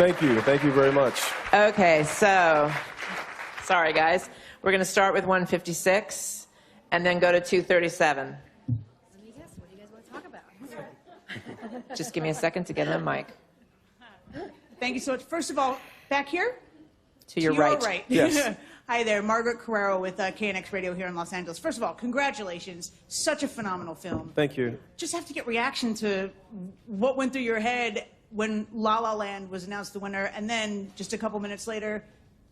Thank you. Thank you very much. Okay, so, sorry guys. We're going to start with 156 and then go to 237. What do you guys want to talk about? Just give me a second to get on the mic. Thank you so much. First of all, back here? To your right. Yes. Hi there, Margaret Carrero with KNX Radio here in Los Angeles. First of all, congratulations. Such a phenomenal film. Thank you. Just have to get reaction to what went through your head when La La Land was announced the winner, and then just a couple minutes later,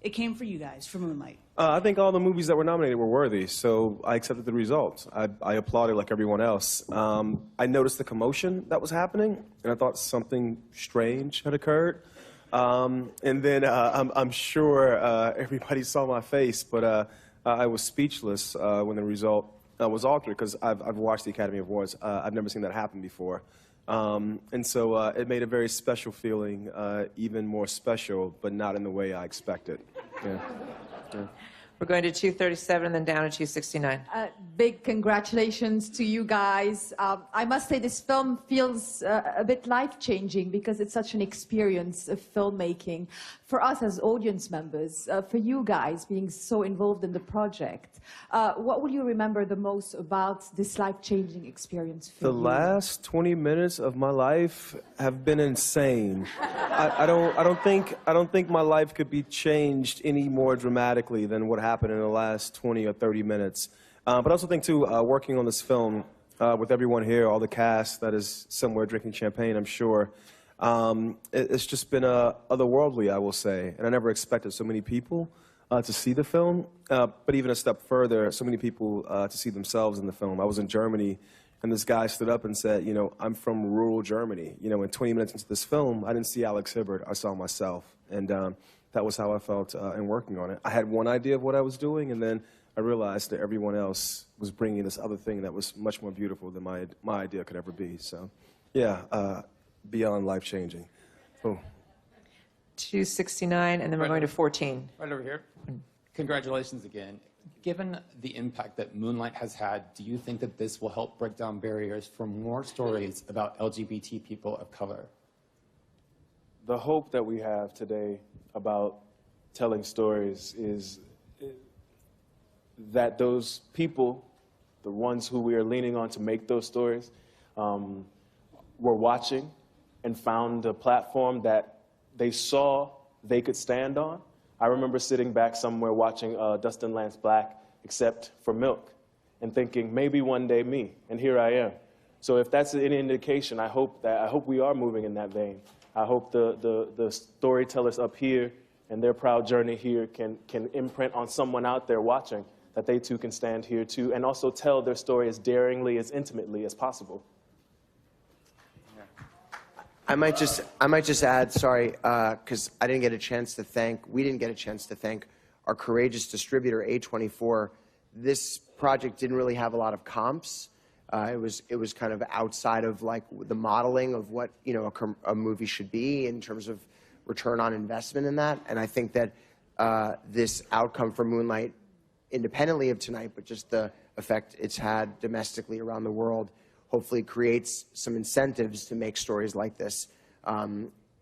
it came for you guys, for Moonlight. I think all the movies that were nominated were worthy, so I accepted the results. I applauded like everyone else. I noticed the commotion that was happening, and I thought something strange had occurred. And then I'm sure everybody saw my face, but I was speechless when the result was altered, because I've watched the Academy Awards. I've never seen that happen before. And so it made a very special feeling, even more special, but not in the way I expected. Yeah. Yeah. We're going to 237 and then down to 269. Big congratulations to you guys. I must say this film feels a bit life-changing because it's such an experience of filmmaking. For us as audience members, for you guys being so involved in the project, what will you remember the most about this life-changing experience for you? The last 20 minutes of my life have been insane. I don't think my life could be changed any more dramatically than what happened in the last 20 or 30 minutes. But I also think, too, working on this film with everyone here, all the cast that is somewhere drinking champagne, I'm sure, it's just been otherworldly, I will say. And I never expected so many people to see the film, but even a step further, so many people to see themselves in the film. I was in Germany, and this guy stood up and said, you know, I'm from rural Germany. You know, in 20 minutes into this film, I didn't see Alex Hibbert, I saw myself. And that was how I felt in working on it. I had one idea of what I was doing, and then I realized that everyone else was bringing this other thing that was much more beautiful than my idea could ever be. So, yeah, beyond life-changing. Oh. 269, and then we're going to 14. Right over here. Congratulations again. Given the impact that Moonlight has had, do you think that this will help break down barriers for more stories about LGBT people of color? The hope that we have today about telling stories is that those people, the ones who we are leaning on to make those stories, were watching and found a platform that they saw they could stand on. I remember sitting back somewhere watching Dustin Lance Black, Except for Milk, and thinking, maybe one day me, and here I am. So if that's any indication, I hope we are moving in that vein. I hope the storytellers up here and their proud journey here can imprint on someone out there watching, that they too can stand here too, and also tell their story as daringly, as intimately as possible. I might just add, sorry, because we didn't get a chance to thank our courageous distributor, A24. This project didn't really have a lot of comps. It was kind of outside of like the modeling of what, you know, a movie should be in terms of return on investment in that. And I think that this outcome for Moonlight, independently of tonight, but just the effect it's had domestically around the world, hopefully creates some incentives to make stories like this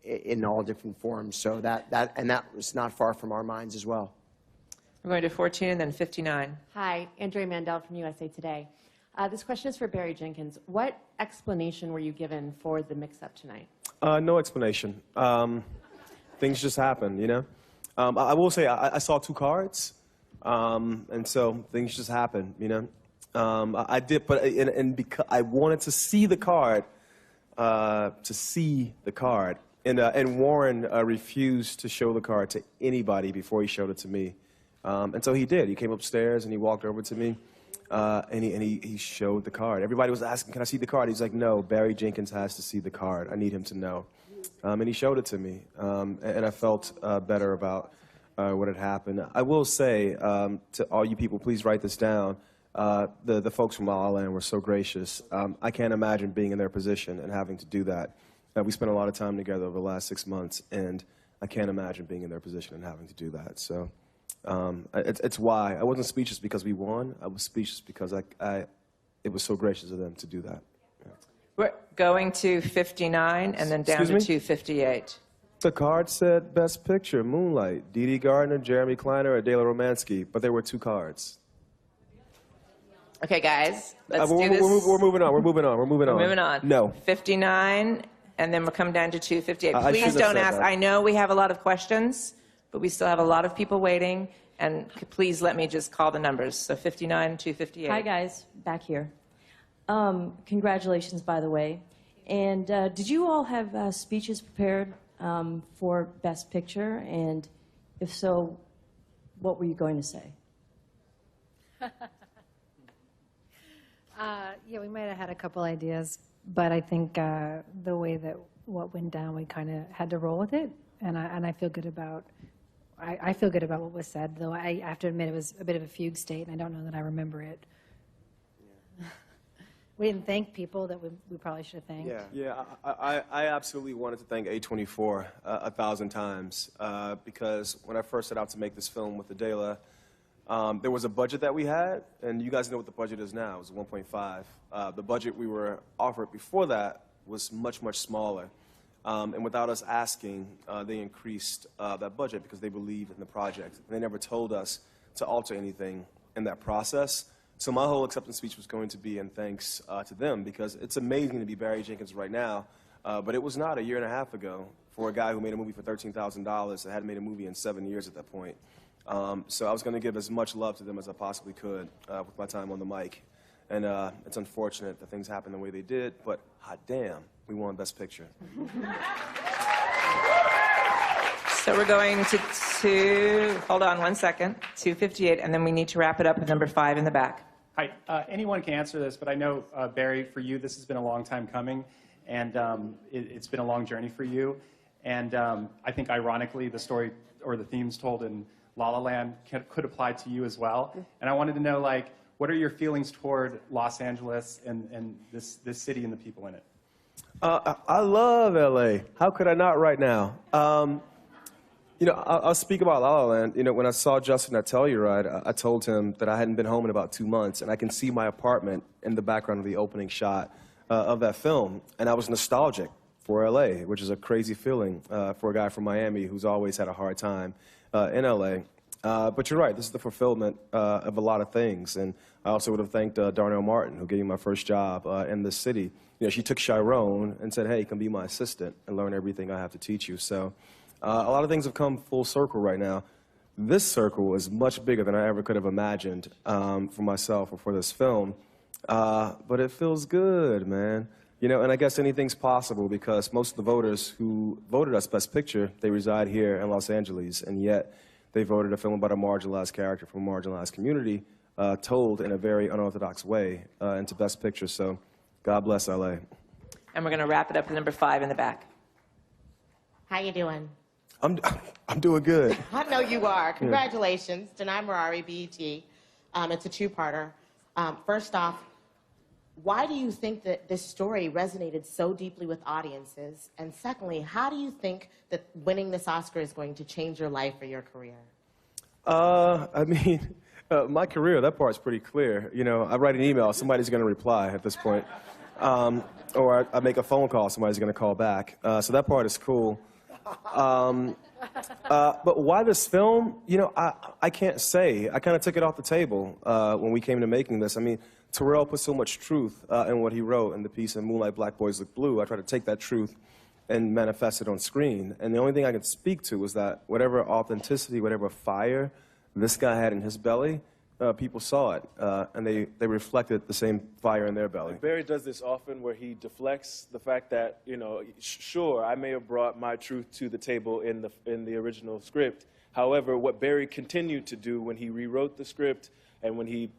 in all different forms. So that was not far from our minds as well. We're going to 14 and then 59. Hi, Andrea Mandel from USA Today. This question is for Barry Jenkins. What explanation were you given for the mix-up tonight? No explanation. Things just happen, you know? I will say I saw two cards, and so things just happen, you know? I did, but because I wanted to see the card, and Warren refused to show the card to anybody before he showed it to me. And so he did. He came upstairs and he walked over to me, and he showed the card. Everybody was asking, can I see the card? He's like, no, Barry Jenkins has to see the card. I need him to know. And he showed it to me, and I felt better about what had happened. I will say to all you people, please write this down. The folks from La La Land were so gracious. I can't imagine being in their position and having to do that. We spent a lot of time together over the last 6 months, and I can't imagine being in their position and having to do that. So it's why. I wasn't speechless because we won. I was speechless because it was so gracious of them to do that. Yeah. We're going to 59 and then down to 258. The card said Best Picture, Moonlight, Dee Gardner, Jeremy Kleiner, Adela Romansky, but there were 2 cards. Okay, guys, let's we're, do this. We're moving on. We're moving on. We're moving on. Moving on. No. 59, and then we'll come down to 258. I Please shouldn't have don't said ask. that. I know we have a lot of questions, but we still have a lot of people waiting. And please let me just call the numbers. So 59, 258. Hi, guys. Back here. Congratulations, by the way. And did you all have speeches prepared for Best Picture? And if so, what were you going to say? Yeah, we might have had a couple ideas, but I think the way that what went down, we kind of had to roll with it, and I feel good about. I feel good about what was said, though I have to admit it was a bit of a fugue state, and I don't know that I remember it. Yeah. We didn't thank people that we probably should have thanked. Yeah, I absolutely wanted to thank A24 1,000 times because when I first set out to make this film with Adela, there was a budget that we had, and you guys know what the budget is now. It was 1.5. The budget we were offered before that was much, much smaller. And without us asking, they increased that budget because they believed in the project. They never told us to alter anything in that process. So my whole acceptance speech was going to be in thanks to them because it's amazing to be Barry Jenkins right now, but it was not a year and a half ago for a guy who made a movie for $13,000 that hadn't made a movie in 7 years at that point. So I was going to give as much love to them as I possibly could with my time on the mic. And it's unfortunate that things happened the way they did, but hot damn, we won Best Picture. So we're going to hold on one second, 258, and then we need to wrap it up with number 5 in the back. Hi, anyone can answer this, but I know, Barry, for you, this has been a long time coming, and it's been a long journey for you. And I think, ironically, the story or the themes told in La La Land could apply to you as well. And I wanted to know, like, what are your feelings toward Los Angeles and this city and the people in it? I love LA. How could I not right now? You know, I'll speak about La La Land. You know, when I saw Justin at Telluride, I told him that I hadn't been home in about 2 months, and I can see my apartment in the background of the opening shot of that film. And I was nostalgic for LA, which is a crazy feeling for a guy from Miami who's always had a hard time in LA. But you're right, this is the fulfillment of a lot of things. And I also would have thanked Darnell Martin, who gave me my first job in this city. You know, she took Chiron and said, hey, come be my assistant and learn everything I have to teach you. So a lot of things have come full circle right now. This circle is much bigger than I ever could have imagined for myself or for this film. But it feels good, man. You know, and I guess anything's possible because most of the voters who voted us Best Picture, they reside here in Los Angeles, and yet they voted a film about a marginalized character from a marginalized community told in a very unorthodox way into Best Picture. So God bless LA. And we're going to wrap it up with number 5 in the back. How you doing? I'm doing good. I know you are. Congratulations. Denai Morari, BET. It's a two-parter. First off, why do you think that this story resonated so deeply with audiences? And secondly, how do you think that winning this Oscar is going to change your life or your career? I mean, my career, that part's pretty clear. You know, I write an email, somebody's going to reply at this point. Or I make a phone call, somebody's going to call back. So that part is cool. But why this film? You know, I can't say. I kind of took it off the table when we came to making this. I mean, Terrell put so much truth in what he wrote in the piece in Moonlight, Black Boys Look Blue. I tried to take that truth and manifest it on screen. And the only thing I could speak to was that whatever authenticity, whatever fire this guy had in his belly, people saw it, and they reflected the same fire in their belly. Barry does this often where he deflects the fact that, you know, sure, I may have brought my truth to the table in the original script. However, what Barry continued to do when he rewrote the script and when he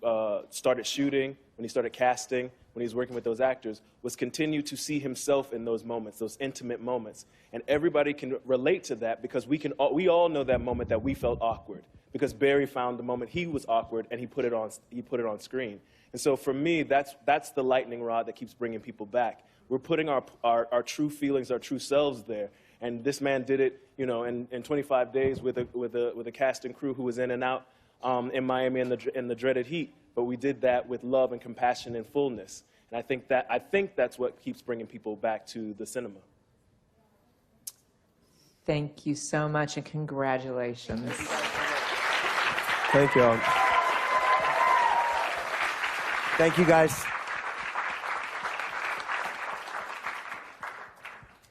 started shooting, when he started casting, when he was working with those actors, was continue to see himself in those moments, those intimate moments. And everybody can relate to that because we all know that moment that we felt awkward. Because Barry found the moment he was awkward and he put it on screen. And so for me, that's the lightning rod that keeps bringing people back. We're putting our true feelings, our true selves there. And this man did it, you know, in 25 days with a cast and crew who was in and out in Miami in the dreaded heat. But we did that with love and compassion and fullness. And I think that's what keeps bringing people back to the cinema. Thank you so much, and congratulations. Thank you all. Thank you, guys.